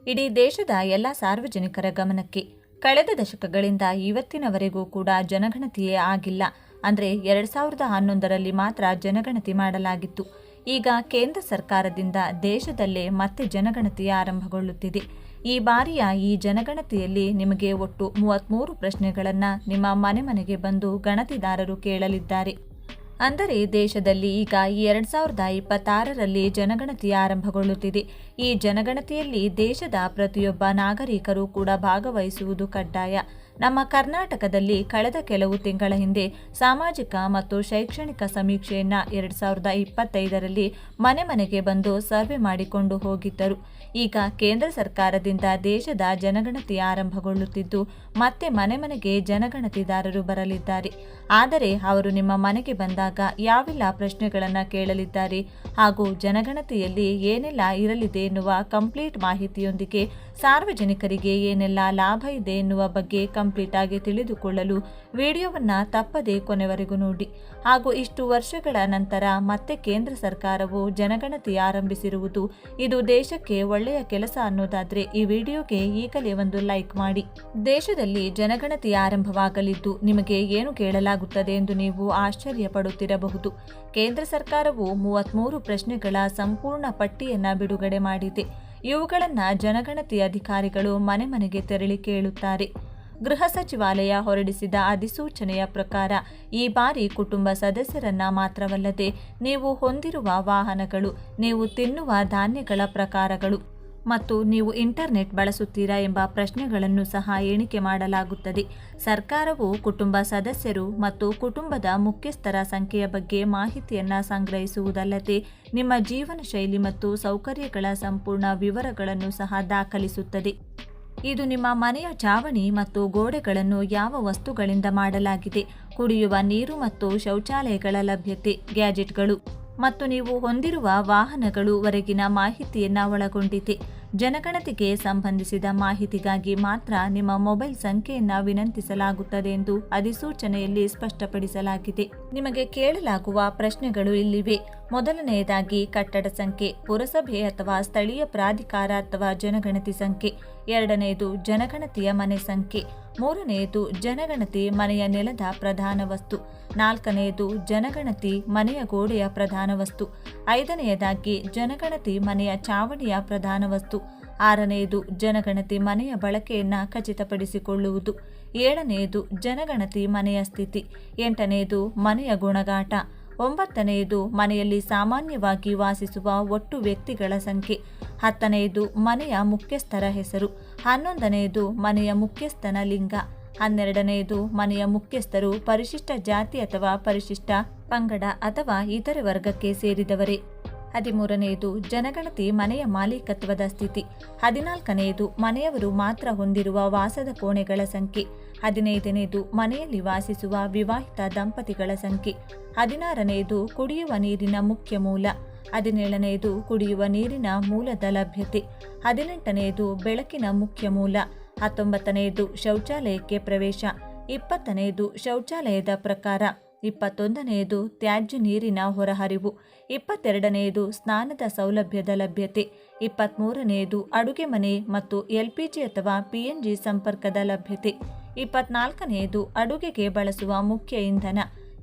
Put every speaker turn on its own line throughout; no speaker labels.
ಇಡೀ ದೇಶದ ಎಲ್ಲ ಸಾರ್ವಜನಿಕರ ಗಮನಕ್ಕೆ. ಕಳೆದ ದಶಕಗಳಿಂದ ಇವತ್ತಿನವರೆಗೂ ಕೂಡ ಜನಗಣತಿಯೇ ಆಗಿಲ್ಲ. ಅಂದರೆ 2011ರಲ್ಲಿ ಮಾತ್ರ ಜನಗಣತಿ ಮಾಡಲಾಗಿತ್ತು. ಈಗ ಕೇಂದ್ರ ಸರ್ಕಾರದಿಂದ ದೇಶದಲ್ಲೇ ಮತ್ತೆ ಜನಗಣತಿ ಆರಂಭಗೊಳ್ಳುತ್ತಿದೆ. ಈ ಬಾರಿಯ ಈ ಜನಗಣತಿಯಲ್ಲಿ ನಿಮಗೆ ಒಟ್ಟು 33 ಪ್ರಶ್ನೆಗಳನ್ನು ನಿಮ್ಮ ಮನೆಗೆ ಬಂದು ಗಣತಿದಾರರು ಕೇಳಲಿದ್ದಾರೆ. ಅಂದರೆ ದೇಶದಲ್ಲಿ ಈಗ 2026ರಲ್ಲಿ ಜನಗಣತಿ ಆರಂಭಗೊಳ್ಳುತ್ತಿದೆ. ಈ ಜನಗಣತಿಯಲ್ಲಿ ದೇಶದ ಪ್ರತಿಯೊಬ್ಬ ನಾಗರಿಕರು ಕೂಡ ಭಾಗವಹಿಸುವುದು ಕಡ್ಡಾಯ. ನಮ್ಮ ಕರ್ನಾಟಕದಲ್ಲಿ ಕಳೆದ ಕೆಲವು ತಿಂಗಳ ಹಿಂದೆ ಸಾಮಾಜಿಕ ಮತ್ತು ಶೈಕ್ಷಣಿಕ ಸಮೀಕ್ಷೆಯನ್ನು 2025ರಲ್ಲಿ ಮನೆಗೆ ಬಂದು ಸರ್ವೆ ಮಾಡಿಕೊಂಡು ಹೋಗಿದ್ದರು. ಈಗ ಕೇಂದ್ರ ಸರ್ಕಾರದಿಂದ ದೇಶದ ಜನಗಣತಿ ಆರಂಭಗೊಳ್ಳುತ್ತಿದ್ದು ಮತ್ತೆ ಮನೆಗೆ ಜನಗಣತಿದಾರರು ಬರಲಿದ್ದಾರೆ. ಆದರೆ ಅವರು ನಿಮ್ಮ ಮನೆಗೆ ಬಂದಾಗ ಯಾವೆಲ್ಲ ಪ್ರಶ್ನೆಗಳನ್ನು ಕೇಳಲಿದ್ದಾರೆ ಹಾಗೂ ಜನಗಣತಿಯಲ್ಲಿ ಏನೆಲ್ಲ ಇರಲಿದೆ ಎನ್ನುವ ಕಂಪ್ಲೀಟ್ ಮಾಹಿತಿಯೊಂದಿಗೆ ಸಾರ್ವಜನಿಕರಿಗೆ ಏನೆಲ್ಲ ಲಾಭ ಇದೆ ಎನ್ನುವ ಬಗ್ಗೆ ಕಂಪ್ಲೀಟ್ ಆಗಿ ತಿಳಿದುಕೊಳ್ಳಲು ವಿಡಿಯೋವನ್ನು ತಪ್ಪದೇ ಕೊನೆವರೆಗೂ ನೋಡಿ. ಹಾಗೂ ಇಷ್ಟು ವರ್ಷಗಳ ನಂತರ ಮತ್ತೆ ಕೇಂದ್ರ ಸರ್ಕಾರವು ಜನಗಣತಿ ಆರಂಭಿಸಿರುವುದು ಇದು ದೇಶಕ್ಕೆ ಒಳ್ಳೆಯ ಕೆಲಸ ಅನ್ನೋದಾದ್ರೆ ಈ ವಿಡಿಯೋಗೆ ಈಗಲೇ ಒಂದು ಲೈಕ್ ಮಾಡಿ. ದೇಶದಲ್ಲಿ ಜನಗಣತಿ ಆರಂಭವಾಗಲಿದ್ದು ನಿಮಗೆ ಏನು ಕೇಳಲಾಗುತ್ತದೆ ಎಂದು ನೀವು ಆಶ್ಚರ್ಯ ಪಡುತ್ತಿರಬಹುದು. ಕೇಂದ್ರ ಸರ್ಕಾರವು 33 ಪ್ರಶ್ನೆಗಳ ಸಂಪೂರ್ಣ ಪಟ್ಟಿಯನ್ನ ಬಿಡುಗಡೆ ಮಾಡಿದೆ. ಇವುಗಳನ್ನು ಜನಗಣತಿ ಅಧಿಕಾರಿಗಳು ಮನೆಗೆ ತೆರಳಿ ಕೇಳುತ್ತಾರೆ. ಗೃಹ ಸಚಿವಾಲಯ ಹೊರಡಿಸಿದ ಅಧಿಸೂಚನೆಯ ಪ್ರಕಾರ ಈ ಬಾರಿ ಕುಟುಂಬ ಸದಸ್ಯರನ್ನ ಮಾತ್ರವಲ್ಲದೆ ನೀವು ಹೊಂದಿರುವ ವಾಹನಗಳು, ನೀವು ತಿನ್ನುವ ಧಾನ್ಯಗಳ ಪ್ರಕಾರಗಳು ಮತ್ತು ನೀವು ಇಂಟರ್ನೆಟ್ ಬಳಸುತ್ತೀರಾ ಎಂಬ ಪ್ರಶ್ನೆಗಳನ್ನು ಸಹ ಎಣಿಕೆ ಮಾಡಲಾಗುತ್ತದೆ. ಸರ್ಕಾರವು ಕುಟುಂಬ ಸದಸ್ಯರು ಮತ್ತು ಕುಟುಂಬದ ಮುಖ್ಯಸ್ಥರ ಸಂಖ್ಯೆಯ ಬಗ್ಗೆ ಮಾಹಿತಿಯನ್ನು ಸಂಗ್ರಹಿಸುವುದಲ್ಲದೆ ನಿಮ್ಮ ಜೀವನ ಶೈಲಿ ಮತ್ತು ಸೌಕರ್ಯಗಳ ಸಂಪೂರ್ಣ ವಿವರಗಳನ್ನು ಸಹ ದಾಖಲಿಸುತ್ತದೆ. ಇದು ನಿಮ್ಮ ಮನೆಯ ಚಾವಣಿ ಮತ್ತು ಗೋಡೆಗಳನ್ನು ಯಾವ ವಸ್ತುಗಳಿಂದ ಮಾಡಲಾಗಿದೆ, ಕುಡಿಯುವ ನೀರು ಮತ್ತು ಶೌಚಾಲಯಗಳ ಲಭ್ಯತೆ, ಗ್ಯಾಜೆಟ್ಗಳು ಮತ್ತು ನೀವು ಹೊಂದಿರುವ ವಾಹನಗಳು ವರೆಗಿನ ಮಾಹಿತಿಯನ್ನು ಒಳಗೊಂಡಿದೆ. ಜನಗಣತಿಗೆ ಸಂಬಂಧಿಸಿದ ಮಾಹಿತಿಗಾಗಿ ಮಾತ್ರ ನಿಮ್ಮ ಮೊಬೈಲ್ ಸಂಖ್ಯೆಯನ್ನು ವಿನಂತಿಸಲಾಗುತ್ತದೆ ಎಂದು ಅಧಿಸೂಚನೆಯಲ್ಲಿ ಸ್ಪಷ್ಟಪಡಿಸಲಾಗಿದೆ. ನಿಮಗೆ ಕೇಳಲಾಗುವ ಪ್ರಶ್ನೆಗಳು ಇಲ್ಲಿವೆ. ಮೊದಲನೆಯದಾಗಿ ಕಟ್ಟಡ ಸಂಖ್ಯೆ, ಪುರಸಭೆ ಅಥವಾ ಸ್ಥಳೀಯ ಪ್ರಾಧಿಕಾರ ಅಥವಾ ಜನಗಣತಿ ಸಂಖ್ಯೆ. ಎರಡನೆಯದು ಜನಗಣತಿಯ ಮನೆ ಸಂಖ್ಯೆ. ಮೂರನೆಯದು ಜನಗಣತಿ ಮನೆಯ ನೆಲದ ಪ್ರಧಾನ ವಸ್ತು. ನಾಲ್ಕನೆಯದು ಜನಗಣತಿ ಮನೆಯ ಗೋಡೆಯ ಪ್ರಧಾನ ವಸ್ತು. ಐದನೆಯದಾಗಿ ಜನಗಣತಿ ಮನೆಯ ಚಾವಣಿಯ ಪ್ರಧಾನ ವಸ್ತು. ಆರನೆಯದು ಜನಗಣತಿ ಮನೆಯ ಬಳಕೆಯನ್ನು ಖಚಿತಪಡಿಸಿಕೊಳ್ಳುವುದು. ಏಳನೆಯದು ಜನಗಣತಿ ಮನೆಯ ಸ್ಥಿತಿ. ಎಂಟನೆಯದು ಮನೆಯ ಗುಣಗಾಟ. ಒಂಬತ್ತನೆಯದು ಮನೆಯಲ್ಲಿ ಸಾಮಾನ್ಯವಾಗಿ ವಾಸಿಸುವ ಒಟ್ಟು ವ್ಯಕ್ತಿಗಳ ಸಂಖ್ಯೆ. ಹತ್ತನೆಯದು ಮನೆಯ ಮುಖ್ಯಸ್ಥರ ಹೆಸರು. ಹನ್ನೊಂದನೆಯದು ಮನೆಯ ಮುಖ್ಯಸ್ಥನ ಲಿಂಗ. ಹನ್ನೆರಡನೆಯದು ಮನೆಯ ಮುಖ್ಯಸ್ಥರು ಪರಿಶಿಷ್ಟ ಜಾತಿ ಅಥವಾ ಪರಿಶಿಷ್ಟ ಪಂಗಡ ಅಥವಾ ಇತರೆ ವರ್ಗಕ್ಕೆ ಸೇರಿದವರೇ. 13ನೆಯದು ಜನಗಣತಿ ಮನೆಯ ಮಾಲೀಕತ್ವದ ಸ್ಥಿತಿ. 14ನೆಯದು ಮನೆಯವರು ಮಾತ್ರ ಹೊಂದಿರುವ ವಾಸದ ಕೋಣೆಗಳ ಸಂಖ್ಯೆ. 15ನೆಯದು ಮನೆಯಲ್ಲಿ ವಾಸಿಸುವ ವಿವಾಹಿತ ದಂಪತಿಗಳ ಸಂಖ್ಯೆ. 16ನೆಯದು ಕುಡಿಯುವ ನೀರಿನ ಮುಖ್ಯ ಮೂಲ. 17ನೆಯದು ಕುಡಿಯುವ ನೀರಿನ ಮೂಲದ ಲಭ್ಯತೆ. 18ನೆಯದು ಬೆಳಕಿನ ಮುಖ್ಯ ಮೂಲ. 19ನೆಯದು ಶೌಚಾಲಯಕ್ಕೆ ಪ್ರವೇಶ. 20ನೆಯದು ಶೌಚಾಲಯದ ಪ್ರಕಾರ. 21ನೆಯದು ತ್ಯಾಜ್ಯ ನೀರಿನ ಹೊರಹರಿವು. 22ನೆಯದು ಸ್ನಾನದ ಸೌಲಭ್ಯದ ಲಭ್ಯತೆ. 23ನೆಯದು ಅಡುಗೆ ಮನೆ ಮತ್ತು LPG ಅಥವಾ PNG ಸಂಪರ್ಕದ ಲಭ್ಯತೆ. 24ನೆಯದು ಅಡುಗೆಗೆ ಬಳಸುವ ಮುಖ್ಯ ಇಂಧನ.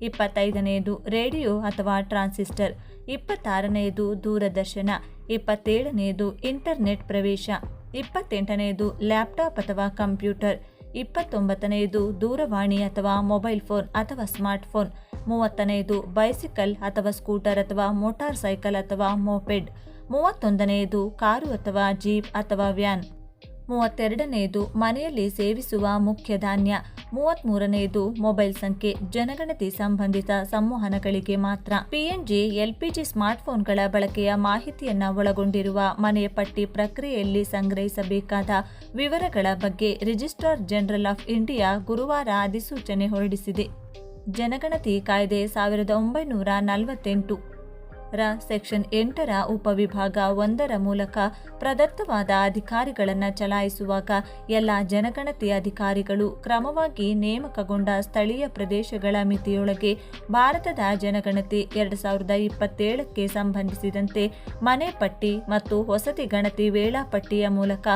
25ನೆಯದು ರೇಡಿಯೋ ಅಥವಾ ಟ್ರಾನ್ಸಿಸ್ಟರ್. 26ನೆಯದು ದೂರದರ್ಶನ. 27ನೆಯದು ಇಂಟರ್ನೆಟ್ ಪ್ರವೇಶ. 28ನೆಯದು ಲ್ಯಾಪ್ಟಾಪ್ ಅಥವಾ ಕಂಪ್ಯೂಟರ್. 29ನೆಯದು ದೂರವಾಣಿ ಅಥವಾ ಮೊಬೈಲ್ ಫೋನ್ ಅಥವಾ ಸ್ಮಾರ್ಟ್ ಫೋನ್. 30ನೆಯದು ಬೈಸಿಕಲ್ ಅಥವಾ ಸ್ಕೂಟರ್ ಅಥವಾ ಮೋಟಾರ್ ಸೈಕಲ್ ಅಥವಾ ಮೋಪೆಡ್. 31ನೆಯದು ಕಾರು ಅಥವಾ ಜೀಪ್ ಅಥವಾ ವ್ಯಾನ್. 32ನೆಯದು ಮನೆಯಲ್ಲಿ ಸೇವಿಸುವ ಮುಖ್ಯ ಧಾನ್ಯ. 33ನೆಯದು ಮೊಬೈಲ್ ಸಂಖ್ಯೆ, ಜನಗಣತಿ ಸಂಬಂಧಿತ ಸಂವಹನಗಳಿಗೆ ಮಾತ್ರ. PNG, LPG ಸ್ಮಾರ್ಟ್ಫೋನ್ಗಳ ಬಳಕೆಯ ಮಾಹಿತಿಯನ್ನ ಒಳಗೊಂಡಿರುವ ಮನೆಯ ಪಟ್ಟಿ ಪ್ರಕ್ರಿಯೆಯಲ್ಲಿ ಸಂಗ್ರಹಿಸಬೇಕಾದ ವಿವರಗಳ ಬಗ್ಗೆ ರಿಜಿಸ್ಟ್ರಾರ್ ಜನರಲ್ ಆಫ್ ಇಂಡಿಯಾ ಗುರುವಾರ ಅಧಿಸೂಚನೆ ಹೊರಡಿಸಿದೆ. ಜನಗಣತಿ ಕಾಯ್ದೆ 1948 ರ ಸೆಕ್ಷನ್ 8ರ ಉಪವಿಭಾಗ 1ರ ಮೂಲಕ ಪ್ರದತ್ತವಾದ ಅಧಿಕಾರಿಗಳನ್ನು ಚಲಾಯಿಸುವಾಗ ಎಲ್ಲ ಜನಗಣತಿ ಅಧಿಕಾರಿಗಳು ಕ್ರಮವಾಗಿ ನೇಮಕಗೊಂಡ ಸ್ಥಳೀಯ ಪ್ರದೇಶಗಳ ಮಿತಿಯೊಳಗೆ ಭಾರತದ ಜನಗಣತಿ 2027ಕ್ಕೆ ಸಂಬಂಧಿಸಿದಂತೆ ಮನೆ ಪಟ್ಟಿ ಮತ್ತು ವಸತಿ ಗಣತಿ ವೇಳಾಪಟ್ಟಿಯ ಮೂಲಕ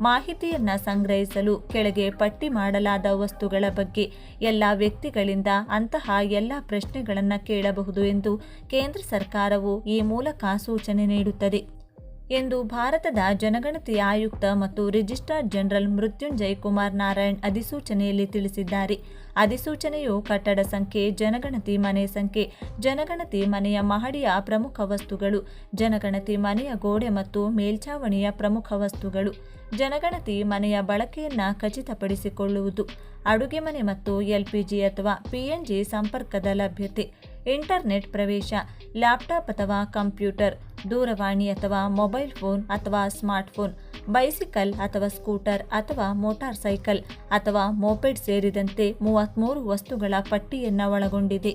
ಮಾಹಿತಿಯನ್ನು ಸಂಗ್ರಹಿಸಲು ಕೆಳಗೆ ಪಟ್ಟಿ ಮಾಡಲಾದ ವಸ್ತುಗಳ ಬಗ್ಗೆ ಎಲ್ಲ ವ್ಯಕ್ತಿಗಳಿಂದ ಅಂತಹ ಎಲ್ಲ ಪ್ರಶ್ನೆಗಳನ್ನು ಕೇಳಬಹುದು ಎಂದು ಕೇಂದ್ರ ಸರ್ಕಾರವು ಈ ಮೂಲಕ ಸೂಚನೆ ನೀಡುತ್ತದೆ ಎಂದು ಭಾರತದ ಜನಗಣತಿ ಆಯುಕ್ತ ಮತ್ತು ರಿಜಿಸ್ಟ್ರಾರ್ ಜನರಲ್ ಮೃತ್ಯುಂಜಯ್ ಕುಮಾರ್ ನಾರಾಯಣ್ ಅಧಿಸೂಚನೆಯಲ್ಲಿ ತಿಳಿಸಿದ್ದಾರೆ. ಅಧಿಸೂಚನೆಯು ಕಟ್ಟಡ ಸಂಖ್ಯೆ, ಜನಗಣತಿ ಮನೆ ಸಂಖ್ಯೆ, ಜನಗಣತಿ ಮನೆಯ ಮಹಡಿಯ ಪ್ರಮುಖ ವಸ್ತುಗಳು, ಜನಗಣತಿ ಮನೆಯ ಗೋಡೆ ಮತ್ತು ಮೇಲ್ಛಾವಣಿಯ ಪ್ರಮುಖ ವಸ್ತುಗಳು, ಜನಗಣತಿ ಮನೆಯ ಬಳಕೆಯನ್ನು ಖಚಿತಪಡಿಸಿಕೊಳ್ಳುವುದು, ಅಡುಗೆ ಮನೆ ಮತ್ತು LPG ಅಥವಾ PNG ಸಂಪರ್ಕದ ಲಭ್ಯತೆ, ಇಂಟರ್ನೆಟ್ ಪ್ರವೇಶ, ಲ್ಯಾಪ್ಟಾಪ್ ಅಥವಾ ಕಂಪ್ಯೂಟರ್, ದೂರವಾಣಿ ಅಥವಾ ಮೊಬೈಲ್ ಫೋನ್ ಅಥವಾ ಸ್ಮಾರ್ಟ್ಫೋನ್, ಬೈಸಿಕಲ್ ಅಥವಾ ಸ್ಕೂಟರ್ ಅಥವಾ ಮೋಟಾರ್ ಸೈಕಲ್ ಅಥವಾ ಮೋಪೆಡ್ ಸೇರಿದಂತೆ 33 ವಸ್ತುಗಳ ಪಟ್ಟಿಯನ್ನು ಒಳಗೊಂಡಿದೆ.